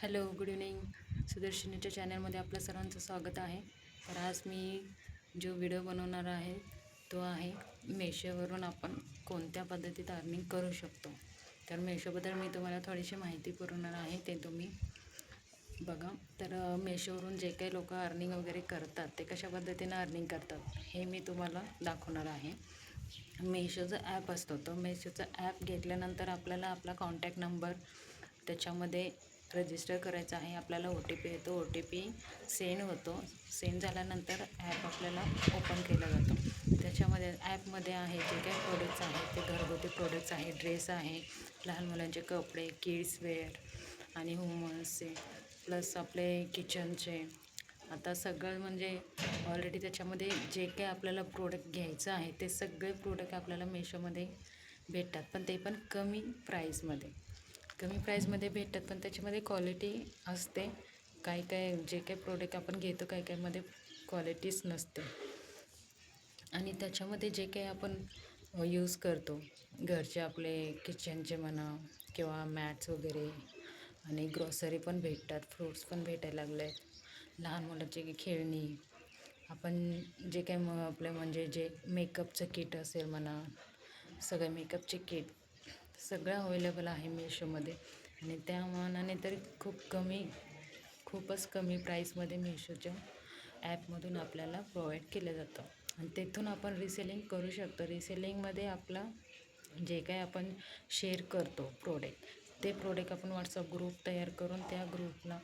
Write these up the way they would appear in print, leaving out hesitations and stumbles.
Hello, good evening. सुदर्शनीच्या चॅनलमध्ये आपलं सर्वांचं स्वागत आहे. तर आज मी जो व्हिडिओ बनवणार आहे तो आहे मेशोवरून आपण कोणत्या पद्धतीत अर्निंग करू शकतो. तर मेशोबद्दल मी तुम्हाला थोडीशी माहिती पुरवणार आहे, ते तुम्ही बघा. तर मेशोवरून जे काही लोक अर्निंग वगैरे करतात ते कशा पद्धतीनं अर्निंग करतात हे मी तुम्हाला दाखवणार आहे. मेशोचा ॲप असतो, तो मेशोचा ॲप घेतल्यानंतर आपल्याला आपला कॉन्टॅक्ट नंबर त्याच्यामध्ये रजिस्टर करायचा आहे. आपल्याला OTP येतो, OTP सेंड होतो. सेंड झाल्यानंतर ॲप आपल्याला ओपन केला जातो. त्याच्यामध्ये ॲपमध्ये आहे जे काही प्रोडक्ट्स आहेत ते घरगुती प्रोडक्ट्स आहे, ड्रेस आहे, लहान मुलांचे कपडे, किड्सवेअर आणि वुमन्सचे, प्लस आपले किचनचे. आता सगळं म्हणजे ऑलरेडी त्याच्यामध्ये जे काही आपल्याला प्रोडक्ट घ्यायचं आहे ते सगळे प्रोडक्ट आपल्याला मेशोमध्ये भेटतात, पण ते पण कमी प्राईसमध्ये भेटतात. पण त्याच्यामध्ये क्वालिटी असते. काय जे काही प्रोडक्ट आपण घेतो काय क्वालिटीच नसते. आणि त्याच्यामध्ये जे काही आपण यूज करतो घरचे आपले किचनचे म्हणा किंवा मॅट्स वगैरे, आणि ग्रॉसरी पण भेटतात, फ्रूट्स पण भेटायला लागले आहेत, लहान मुलांची खेळणी, आपण जे काही आपले म्हणजे जे मेकअपचं किट असेल म्हणा, सगळे मेकअपचे किट सगळं अवेलेबल आहे मेशोमध्ये. आणि त्या मानाने तरी खूपच कमी प्राईसमध्ये मेशोच्या ॲपमधून आपल्याला प्रोव्हाइड केलं जातं. आणि तिथून आपण रिसेलिंग करू शकतो. रिसेलिंगमध्ये आपला जे काही आपण शेअर करतो ते प्रोडक्ट आपण व्हॉट्सअप ग्रुप तयार करून त्या ग्रुपला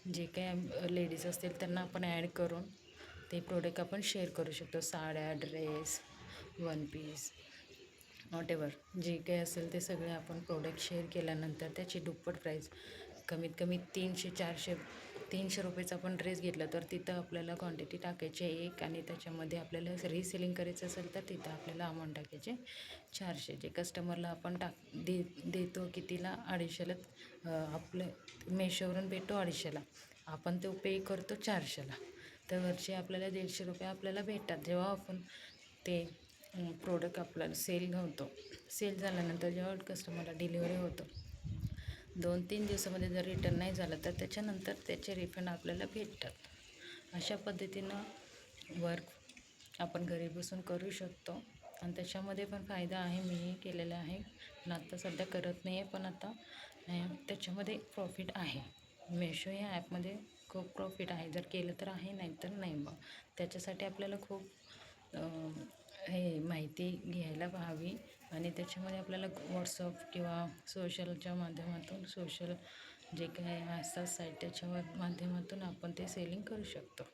जे काही लेडीज असतील त्यांना आपण ॲड करून ते प्रोडक्ट आपण शेअर करू शकतो. साड्या, ड्रेस, वन पीस, वॉटेवर जे काही असेल ते सगळे आपण प्रोडक्ट शेअर केल्यानंतर त्याची दुप्पट प्राईस, कमीत कमी 300 रुपयेचा आपण ड्रेस घेतला तर तिथं आपल्याला क्वांटिटी टाकायची आहे 1, आणि त्याच्यामध्ये आपल्याला रिसेलिंग करायचं असेल तर तिथं आपल्याला अमाऊंट टाकायचे 400. जे कस्टमरला आपण देतो कितीला, 250ला. आपलं मेशोवरून भेटतो 250ला, आपण तो पे करतो 400ला. तर वरचे आपल्याला 150 रुपये आपल्याला भेटतात. जेव्हा आपण ते प्रोडक्ट आपल्याला सेल झाल्यानंतर जेव्हा कस्टमरला डिलिव्हरी होतं 2-3 दिवसामध्ये जर रिटर्न नाही झालं तर त्याच्यानंतर त्याचे रिफंड आपल्याला भेटतात. अशा पद्धतीनं वर्क आपण घरी बसून करू शकतो. आणि त्याच्यामध्ये पण फायदा आहे. मीही केलेला आहे, पण आता सध्या करत नाही आहे, पण आता त्याच्यामध्ये प्रॉफिट आहे. मेशो ह्या ॲपमध्ये खूप प्रॉफिट आहे. जर केलं तर आहे, नाही तर नाही. मग त्याच्यासाठी आपल्याला खूप माहिती घ्यायला हवी. आणि त्याच्यामध्ये आपल्याला व्हॉट्सअप किंवा सोशलच्या माध्यमातून जे काही असतात साईट त्याच्या माध्यमातून आपण ते सेलिंग करू शकतो.